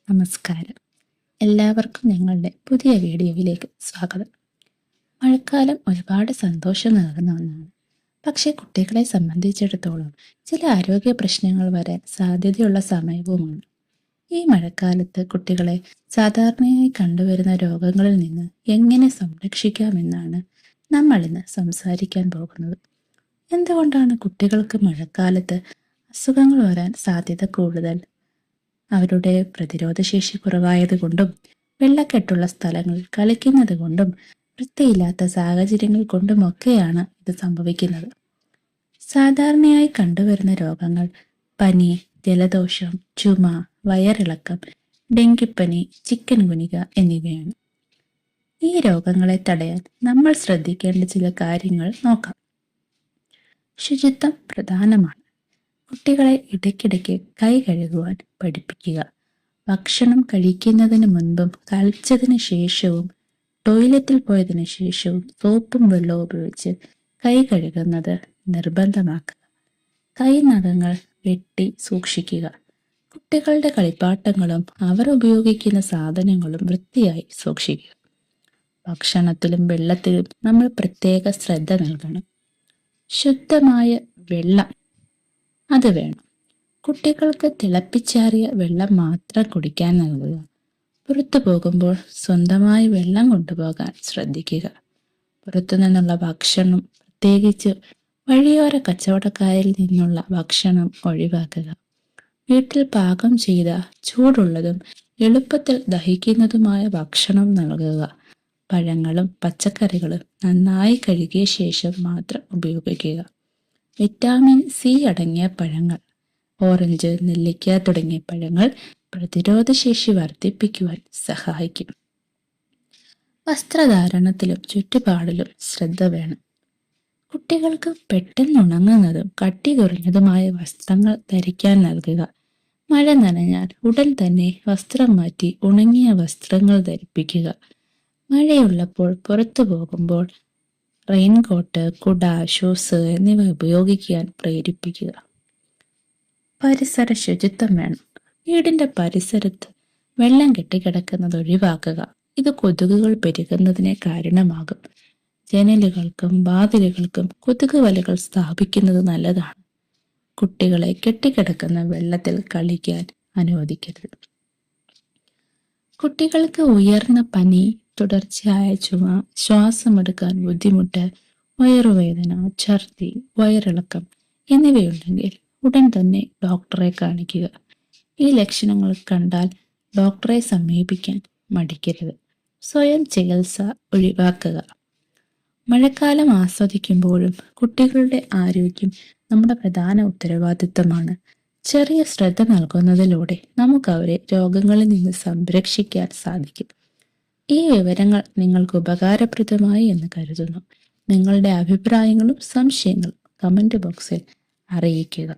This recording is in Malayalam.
നമസ്കാരം. എല്ലാവർക്കും ഞങ്ങളുടെ പുതിയ വീഡിയോയിലേക്ക് സ്വാഗതം. മഴക്കാലം ഒരുപാട് സന്തോഷം നൽകുന്ന ഒന്നാണ്. പക്ഷേ കുട്ടികളെ സംബന്ധിച്ചിടത്തോളം ചില ആരോഗ്യ പ്രശ്നങ്ങൾ വരാൻ സാധ്യതയുള്ള സമയവുമാണ്. ഈ മഴക്കാലത്ത് കുട്ടികളെ സാധാരണയായി കണ്ടുവരുന്ന രോഗങ്ങളിൽ നിന്ന് എങ്ങനെ സംരക്ഷിക്കാമെന്നാണ് നമ്മൾ ഇന്ന് സംസാരിക്കാൻ പോകുന്നത്. എന്തുകൊണ്ടാണ് കുട്ടികൾക്ക് മഴക്കാലത്ത് അസുഖങ്ങൾ വരാൻ സാധ്യത കൂടുതൽ? അവരുടെ പ്രതിരോധശേഷി കുറവായതുകൊണ്ടും വെള്ളക്കെട്ടുള്ള സ്ഥലങ്ങളിൽ കളിക്കുന്നത് കൊണ്ടും വൃത്തിയില്ലാത്ത സാഹചര്യങ്ങൾ കൊണ്ടുമൊക്കെയാണ് ഇത് സംഭവിക്കുന്നത്. സാധാരണയായി കണ്ടുവരുന്ന രോഗങ്ങൾ പനി, ജലദോഷം, ചുമ, വയറിളക്കം, ഡെങ്കിപ്പനി, ചിക്കൻ ഗുനിക എന്നിവയാണ്. ഈ രോഗങ്ങളെ തടയാൻ നമ്മൾ ശ്രദ്ധിക്കേണ്ട ചില കാര്യങ്ങൾ നോക്കാം. ശുചിത്വം പ്രധാനമാണ്. കുട്ടികളെ ഇടയ്ക്കിടയ്ക്ക് കൈ കഴുകുവാൻ പഠിപ്പിക്കുക. ഭക്ഷണം കഴിക്കുന്നതിന് മുൻപും കഴിച്ചതിന് ശേഷവും ടോയ്ലറ്റിൽ പോയതിനു ശേഷവും സോപ്പും വെള്ളവും ഉപയോഗിച്ച് കൈ കഴുകുന്നത് നിർബന്ധമാക്കുക. കൈ നഖങ്ങൾ വെട്ടി സൂക്ഷിക്കുക. കുട്ടികളുടെ കളിപ്പാട്ടങ്ങളും അവർ ഉപയോഗിക്കുന്ന സാധനങ്ങളും വൃത്തിയായി സൂക്ഷിക്കുക. ഭക്ഷണത്തിലും വെള്ളത്തിലും നമ്മൾ പ്രത്യേക ശ്രദ്ധ നൽകണം. ശുദ്ധമായ വെള്ളം അത് വേണം. കുട്ടികൾക്ക് തിളപ്പിച്ചാറിയ വെള്ളം മാത്രം കുടിക്കാൻ നൽകുക. പുറത്തു പോകുമ്പോൾ സ്വന്തമായി വെള്ളം കൊണ്ടുപോകാൻ ശ്രദ്ധിക്കുക. പുറത്തു നിന്നുള്ള ഭക്ഷണം, പ്രത്യേകിച്ച് വഴിയോര കച്ചവടക്കാരിൽ നിന്നുള്ള ഭക്ഷണം ഒഴിവാക്കുക. വീട്ടിൽ പാകം ചെയ്ത ചൂടുള്ളതും എളുപ്പത്തിൽ ദഹിക്കുന്നതുമായ ഭക്ഷണം നൽകുക. പഴങ്ങളും പച്ചക്കറികളും നന്നായി കഴുകിയ ശേഷം മാത്രം ഉപയോഗിക്കുക. വിറ്റാമിൻ സി അടങ്ങിയ പഴങ്ങൾ, ഓറഞ്ച്, നെല്ലിക്ക തുടങ്ങിയ പഴങ്ങൾ പ്രതിരോധശേഷി വർദ്ധിപ്പിക്കുവാൻ സഹായിക്കും. വസ്ത്രധാരണത്തിലും ചുറ്റുപാടിലും ശ്രദ്ധ വേണം. കുട്ടികൾക്ക് പെട്ടെന്ന് ഉണങ്ങുന്നതും കട്ടി കുറഞ്ഞതുമായ വസ്ത്രങ്ങൾ ധരിക്കാൻ നൽകുക. മഴ നനഞ്ഞാൽ ഉടൻ തന്നെ വസ്ത്രം മാറ്റി ഉണങ്ങിയ വസ്ത്രങ്ങൾ ധരിപ്പിക്കുക. മഴയുള്ളപ്പോൾ പുറത്തു പോകുമ്പോൾ റെയിൻകോട്ട്, കുട, ഷൂസ് എന്നിവ ഉപയോഗിക്കാൻ പ്രേരിപ്പിക്കുക. പരിസര ശുചിത്വം വേണം. വീടിന്റെ പരിസരത്ത് വെള്ളം കെട്ടിക്കിടക്കുന്നത് ഒഴിവാക്കുക. ഇത് കൊതുകുകൾ പെരുകുന്നതിന് കാരണമാകും. ജനലുകൾക്കും വാതിലുകൾക്കും കൊതുക് വലകൾ സ്ഥാപിക്കുന്നത് നല്ലതാണ്. കുട്ടികളെ കെട്ടിക്കിടക്കുന്ന വെള്ളത്തിൽ കളിക്കാൻ അനുവദിക്കരുത്. കുട്ടികൾക്ക് ഉയർന്ന പനി, തുടർച്ചയായ ചുമ, ശ്വാസമെടുക്കാൻ ബുദ്ധിമുട്ട്, വയറുവേദന, ഛർദി, വയറിളക്കം എന്നിവയുണ്ടെങ്കിൽ ഉടൻ തന്നെ ഡോക്ടറെ കാണിക്കുക. ഈ ലക്ഷണങ്ങൾ കണ്ടാൽ ഡോക്ടറെ സമീപിക്കാൻ മടിക്കരുത്. സ്വയം ചികിത്സ ഒഴിവാക്കുക. മഴക്കാലം ആസ്വദിക്കുമ്പോഴും കുട്ടികളുടെ ആരോഗ്യം നമ്മുടെ പ്രധാന ഉത്തരവാദിത്തമാണ്. ചെറിയ ശ്രദ്ധ നൽകുന്നതിലൂടെ നമുക്ക് അവരെ രോഗങ്ങളിൽ നിന്ന് സംരക്ഷിക്കാൻ സാധിക്കും. ഈ വിവരങ്ങൾ നിങ്ങൾക്ക് ഉപകാരപ്രദമായി എന്ന് കരുതുന്നു. നിങ്ങളുടെ അഭിപ്രായങ്ങളും സംശയങ്ങളും കമന്റ് ബോക്സിൽ അറിയിക്കുക.